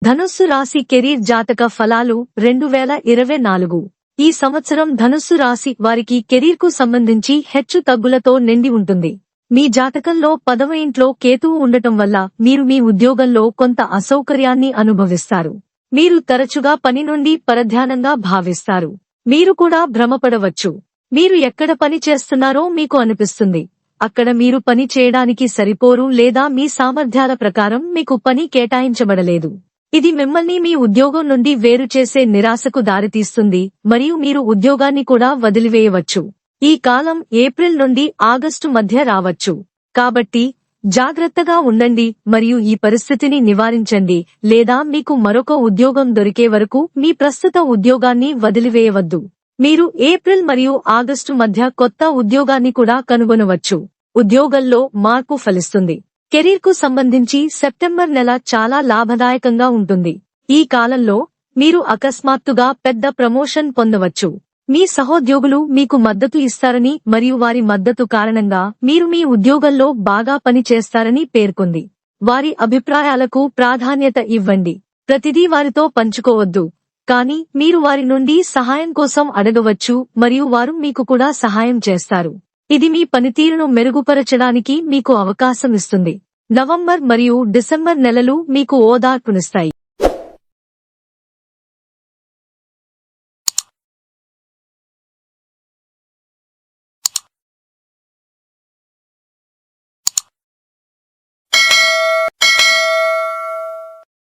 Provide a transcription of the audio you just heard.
ధనుస్సు రాశి కెరీర్ జాతక ఫలాలు 2024 ఈ సంవత్సరం ధనుస్సు రాశి వారికి కెరీర్కు సంబంధించి హెచ్చు తగ్గులతో నిండి ఉంటుంది. మీ జాతకంలో 10వ ఇంట్లో కేతువు ఉండటం వల్ల మీరు మీ ఉద్యోగంలో కొంత అసౌకర్యాన్ని అనుభవిస్తారు. మీరు తరచుగా పని నుండి పరధ్యానంగా భావిస్తారు. మీరు కూడా భ్రమపడవచ్చు. మీరు ఎక్కడ పని చేస్తున్నారో మీకు అనిపిస్తుంది. అక్కడ మీరు పని చేయడానికి సరిపోరు లేదా మీ సామర్థ్యాల ప్రకారం మీకు పని కేటాయించబడలేదు. ఇది మిమ్మల్ని మీ ఉద్యోగం నుండి వేరు చేసే నిరాశకు దారితీస్తుంది మరియు మీరు ఉద్యోగాన్ని కూడా వదిలివేయవచ్చు. ఈ కాలం ఏప్రిల్ నుండి ఆగస్టు మధ్య రావచ్చు. కాబట్టి జాగ్రత్తగా ఉండండి మరియు ఈ పరిస్థితిని నివారించండి లేదా మీకు మరొక ఉద్యోగం దొరికే వరకు మీ ప్రస్తుత ఉద్యోగాన్ని వదిలివేయవద్దు. మీరు ఏప్రిల్ మరియు ఆగస్టు మధ్య కొత్త ఉద్యోగాన్ని కూడా కనుగొనవచ్చు. ఉద్యోగంలో మార్పు ఫలిస్తుంది. కెరీర్కు సంబంధించి సెప్టెంబర్ నెల చాలా లాభదాయకంగా ఉంటుంది. ఈ కాలంలో మీరు అకస్మాత్తుగా పెద్ద ప్రమోషన్ పొందవచ్చు. మీ సహోద్యోగులు మీకు మద్దతు ఇస్తారని మరియు వారి మద్దతు కారణంగా మీరు మీ ఉద్యోగంలో బాగా పని చేస్తారని పేర్కొంది. వారి అభిప్రాయాలకు ప్రాధాన్యత ఇవ్వండి. ప్రతిదీ వారితో పంచుకోవద్దు, కానీ మీరు వారి నుండి సహాయం కోసం అడగవచ్చు మరియు వారు మీకు కూడా సహాయం చేస్తారు. ఇది మీ పనితీరును మెరుగుపరచడానికి మీకు అవకాశం ఇస్తుంది. నవంబర్ మరియు డిసెంబర్ నెలలు మీకు ఓదార్పునిస్తాయి.